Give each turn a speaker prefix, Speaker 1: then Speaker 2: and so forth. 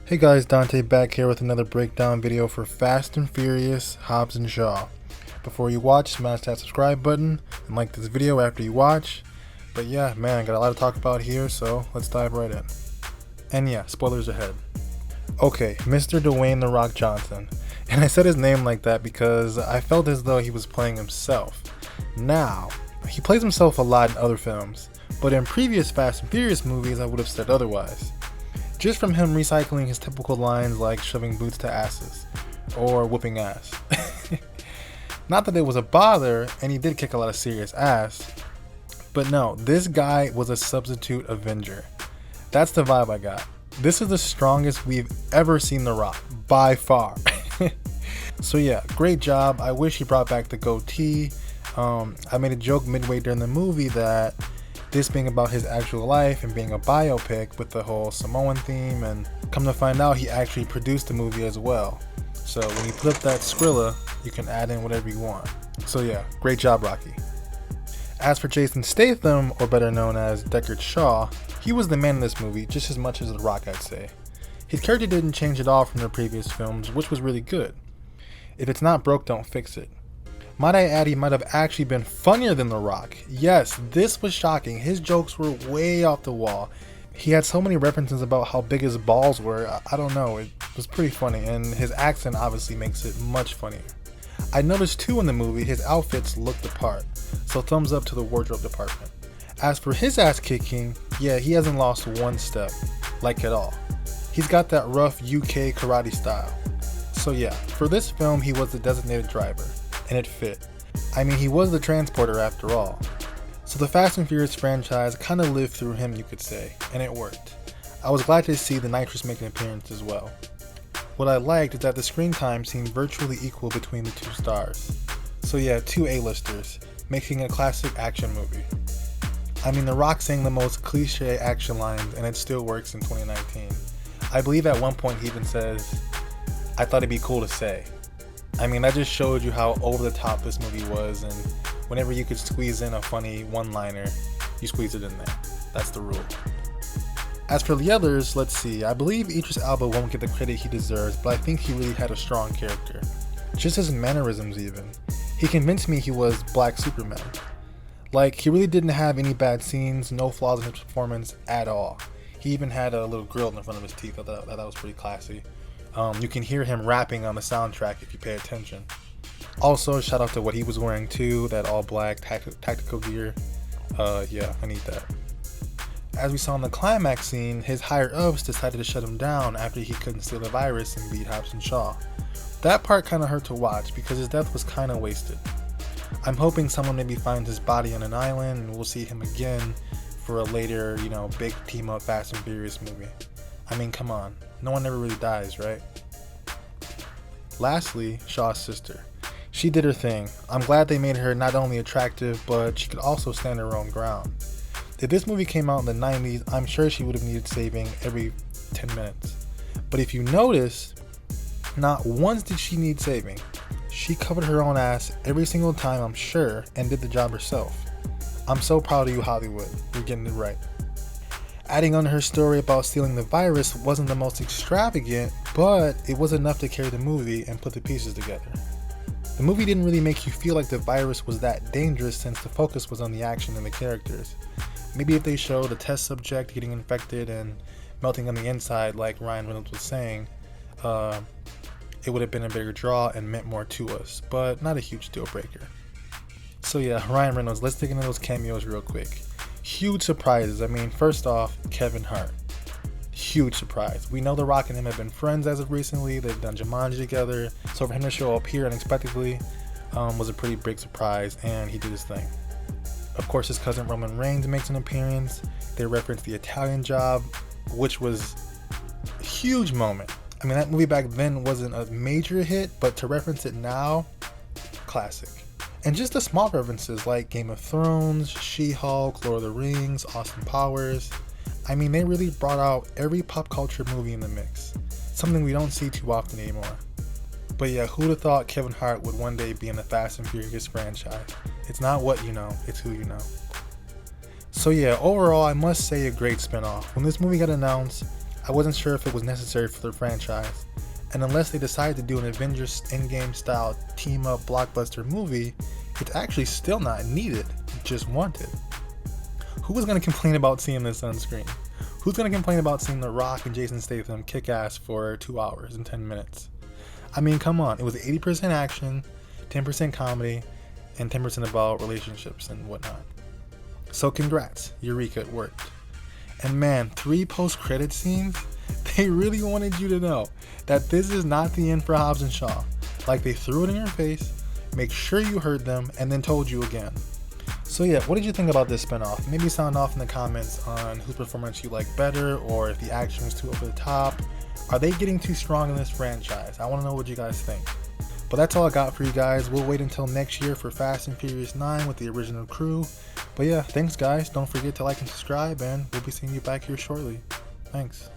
Speaker 1: Hey guys, Dante back here with another breakdown video for Fast and Furious, Hobbs and Shaw. Before you watch, smash that subscribe button and like this video after you watch. But yeah, man, got a lot to talk about here, so let's dive right in. And yeah, spoilers ahead. Okay, Mr. Dwayne "The Rock" Johnson. And I said his name like that because I felt as though he was playing himself. Now, he plays himself a lot in other films, but in previous Fast and Furious movies I would have said otherwise. Just from him recycling his typical lines like shoving boots to asses or whooping ass. Not that it was a bother, and he did kick a lot of serious ass, but no, this guy was a substitute Avenger. That's the vibe I got. This is the strongest we've ever seen The Rock, by far. So yeah, great job. I wish he brought back the goatee. I made a joke midway during the movie that this being about his actual life and being a biopic with the whole Samoan theme, and come to find out he actually produced the movie as well. So when you put up that Skrilla, you can add in whatever you want. So yeah, great job, Rocky. As for Jason Statham, or better known as Deckard Shaw, he was the man in this movie just as much as The Rock, I'd say. His character didn't change at all from the previous films, which was really good. If it's not broke, don't fix it. Might I add, he might have actually been funnier than The Rock. Yes, this was shocking. His jokes were way off the wall. He had so many references about how big his balls were. I don't know, it was pretty funny, and his accent obviously makes it much funnier. I noticed too in the movie, his outfits looked the part, so thumbs up to the wardrobe department. As for his ass kicking, yeah, he hasn't lost one step, like at all. He's got that rough UK karate style. So yeah, for this film he was the designated driver, and it fit. I mean, he was the transporter after all. So the Fast and Furious franchise kind of lived through him, you could say, and it worked. I was glad to see the Nitrous make an appearance as well. What I liked is that the screen time seemed virtually equal between the two stars. So yeah, two A-listers, making a classic action movie. I mean, The Rock saying the most cliche action lines, and it still works in 2019. I believe at one point he even says, "I thought it'd be cool to say." I mean, that just showed you how over the top this movie was, and whenever you could squeeze in a funny one-liner, you squeeze it in there. That's the rule. As for the others, let's see, I believe Idris Elba won't get the credit he deserves, but I think he really had a strong character. Just his mannerisms even. He convinced me he was Black Superman. Like, he really didn't have any bad scenes, no flaws in his performance at all. He even had a little grill in the front of his teeth. I thought that was pretty classy. You can hear him rapping on the soundtrack if you pay attention. Also, shout out to what he was wearing too, that all black tactical gear. Yeah, I need that. As we saw in the climax scene, his higher-ups decided to shut him down after he couldn't steal the virus and beat Hobbs and Shaw. That part kinda hurt to watch because his death was kinda wasted. I'm hoping someone maybe finds his body on an island and we'll see him again for a later, big team-up Fast and Furious movie. I mean, come on, no one ever really dies, right? Lastly, Shaw's sister. She did her thing. I'm glad they made her not only attractive, but she could also stand her own ground. If this movie came out in the 90s, I'm sure she would have needed saving every 10 minutes. But if you notice, not once did she need saving. She covered her own ass every single time, I'm sure, and did the job herself. I'm so proud of you, Hollywood. You're getting it right. Adding on to her story about stealing the virus wasn't the most extravagant, but it was enough to carry the movie and put the pieces together. The movie didn't really make you feel like the virus was that dangerous since the focus was on the action and the characters. Maybe if they showed a test subject getting infected and melting on the inside like Ryan Reynolds was saying, it would have been a bigger draw and meant more to us, but not a huge deal breaker. So yeah, Ryan Reynolds, let's dig into those cameos real quick. Huge surprises. I mean, first off, Kevin Hart. Huge surprise. We know The Rock and him have been friends as of recently. They've done Jumanji together. So for him to show up here unexpectedly was a pretty big surprise, and he did his thing. Of course, his cousin Roman Reigns makes an appearance. They reference the Italian Job, which was a huge moment. I mean, that movie back then wasn't a major hit, but to reference it now, classic. And just the small references like Game of Thrones, She-Hulk, Lord of the Rings, Austin Powers. I mean, they really brought out every pop culture movie in the mix. Something we don't see too often anymore. But yeah, who'd have thought Kevin Hart would one day be in the Fast and Furious franchise? It's not what you know, it's who you know. So yeah, overall, I must say a great spinoff. When this movie got announced, I wasn't sure if it was necessary for their franchise, and unless they decide to do an Avengers Endgame style team up blockbuster movie, it's actually still not needed, just wanted. Who was going to complain about seeing this on screen? Who's going to complain about seeing The Rock and Jason Statham kick ass for 2 hours and 10 minutes? I mean, come on, it was 80% action, 10% comedy, and 10% about relationships and whatnot. So congrats, Eureka, it worked. And man, 3 post-credit scenes, they really wanted you to know that this is not the end for Hobbs and Shaw. Like, they threw it in your face, make sure you heard them, and then told you again. So yeah, what did you think about this spinoff? Maybe sound off in the comments on whose performance you like better, or if the action was too over the top. Are they getting too strong in this franchise? I want to know what you guys think. But that's all I got for you guys. We'll wait until next year for Fast and Furious 9 with the original crew. But yeah, thanks guys. Don't forget to like and subscribe, and we'll be seeing you back here shortly. Thanks.